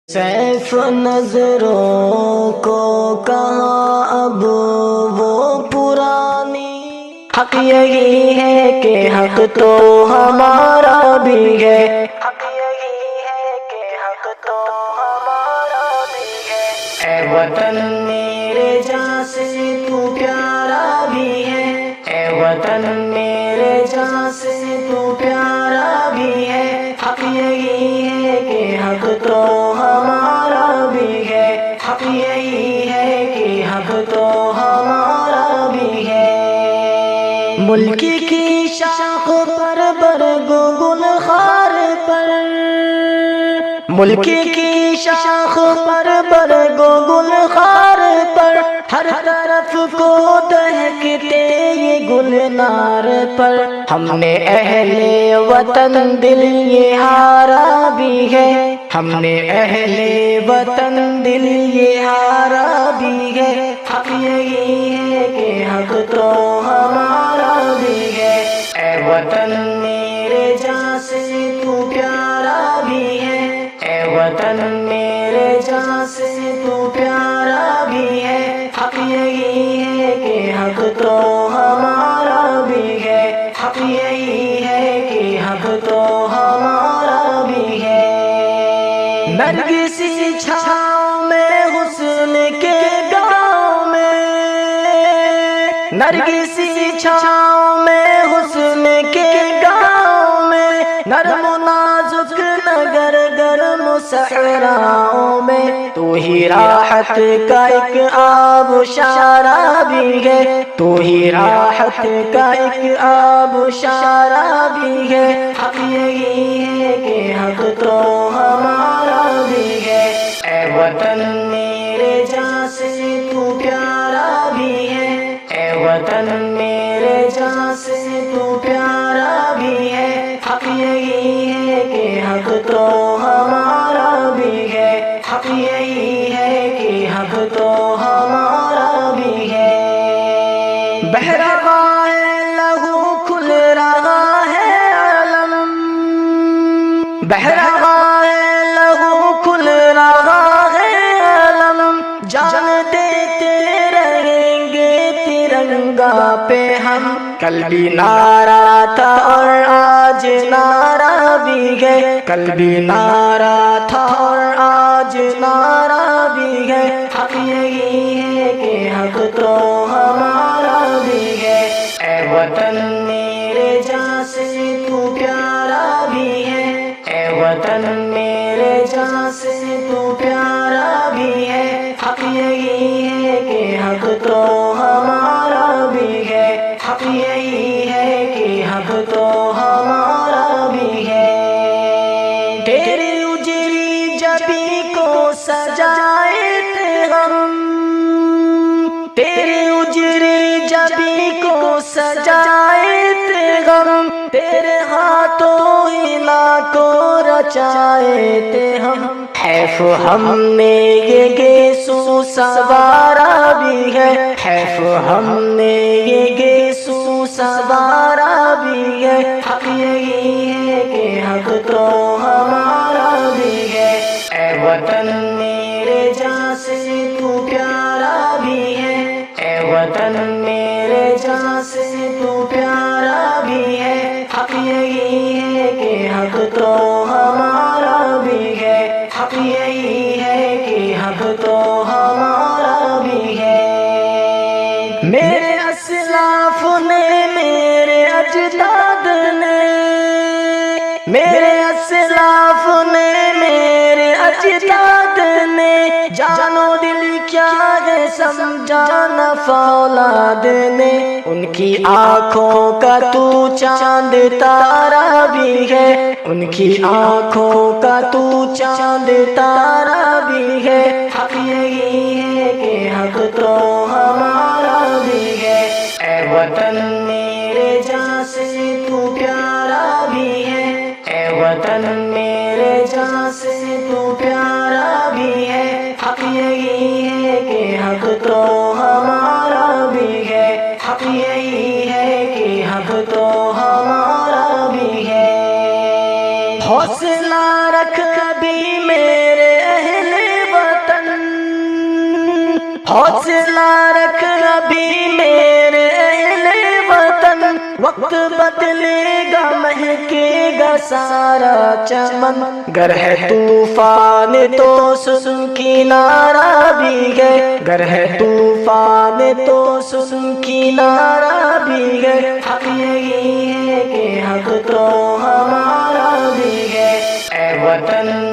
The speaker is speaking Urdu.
سیف نظروں کو کہاں اب وہ پرانی، حق یہی ہے کہ حق تو ہمارا بھی ہے، حق یہی ہے کہ حق تو ہمارا بھی ہے۔ اے وطن میرے جاں سے تو پیارا بھی ہے، اے وطن میرے جاں سے تو پیارا بھی ہے، حق یہی ہے کہ حق تو ہمارا بھی ہے، حق یہی ہے کہ حق تو ہمارا بھی ہے۔ ملک کی شاخ پر برگ گل خار پر، ملک کی شاخ پر برگ گل خار پر، ہر طرف کو دہکتے یہ گلنار پر، ہم نے اہل وطن دل یہ ہارا بھی ہے، ہم نے اہل وطن دل یہ ہارا بھی ہے، حق یہی ہے کہ حق تو ہمارا بھی ہے۔ اے وطن میرے جاں سے تو پیارا بھی ہے، اے وطن میرے جاں سے تو پیارا بھی ہے، حق یہی ہے کہ حق تو ہمارا بھی ہے، حق یہی ہے کہ حق تو ہمارا بھی ہے۔ نرگسی چھاؤں میں حسن کے گاؤں میں، نرگسی چھاؤں میں حسن کے گاؤں میں، نرم و نازک نگر گرم صحراؤں میں، تو ہی راحت کا ایک آبشارہ بھی ہے، تو ہی راحت کا ایک آبشارہ بھی ہے، حق یہی ہے کہ حق تو ہمارا بھی ہے۔ اے وطن میرے جاں سے تو پیارا بھی ہے، اے وطن میرے جاں سے تو پیارا بھی ہے، حق یہی ہے کہ حق تو ہمارا بھی ہے، حق یہی ہے کہ حق تو ہمارا بھی ہے۔ بہہ رہا ہے لہو کھل رہا ہے عالم، بہہ رہا ہے لہو کھل رہا ہے عالم، جان دیتے رہیں گے ترنگا پہ ہم، کل بھی نعرہ تھا اور آج نعرہ بھی ہے، کل بھی نعرہ تھا اور آج نعرہ بھی ہے، حق یہی ہے کہ حق تو ہمارا بھی ہے۔ اے وطن میرے جاں سے تو پیارا بھی ہے، اے وطن میرے جاں سے تو پیارا بھی ہے، حق یہی ہے کہ حق تو ہمارا بھی ہے، حق یہی ہے کہ حق تو ہمارا بھی ہے۔ تیری اجری جبی کو سجائے تھے ہم، تیری اجری جبی کو سجائے تھے ہم، تیرے ہاتھوں ہلا کو رچائے تھے ہم، حیف ہم نے یہ گیسو سوارا بھی ہے، حیف ہم نے یہ گیسو سوارا بھی ہے، حق یہی ہے کہ حق تو ہمارا بھی ہے۔ اے وطن میرے جاں سے تو پیارا بھی ہے، اے وطن میرے جاں سے تو پیارا بھی ہے، حق یہی ہے کہ حق تو ہمارا بھی ہے، حق یہی ہے کہ حق تو ہمارا بھی ہے۔ میرے اسلاف نے، میرے اجداد نے، میرے اسلاف نے، میرے اجداد نے، جانو دل کیا ہے سمجھانا فولاد نے، ان کی آنکھوں کا تو چاند تارا بھی ہے، ان کی آنکھوں کا تو چاند تارا بھی ہے، حق یہی ہے کہ حق تو ہمارا بھی ہے۔ اے وطن میرے جاں سے تو پیارا بھی ہے، اے وطن میرے جاں سے تو پیارا بھی ہے، حق یہی ہے کہ حق تو ہمارا بھی ہے، حق یہی ہے کہ حق تو ہمارا بھی ہے۔ حوصلہ رکھ ابھی میرے اہل حوصلہ رکھ ابھی میرے اہل وطن، وقت بدلے گا مہکے گا سارا چمن، گر ہے طوفان تو سن کنارہ بھی گئے، گر ہے طوفان تو سن کنارہ بھی گئے، حق یہی ہے کہ حق تو ہمارا بھی ہے، اے وطن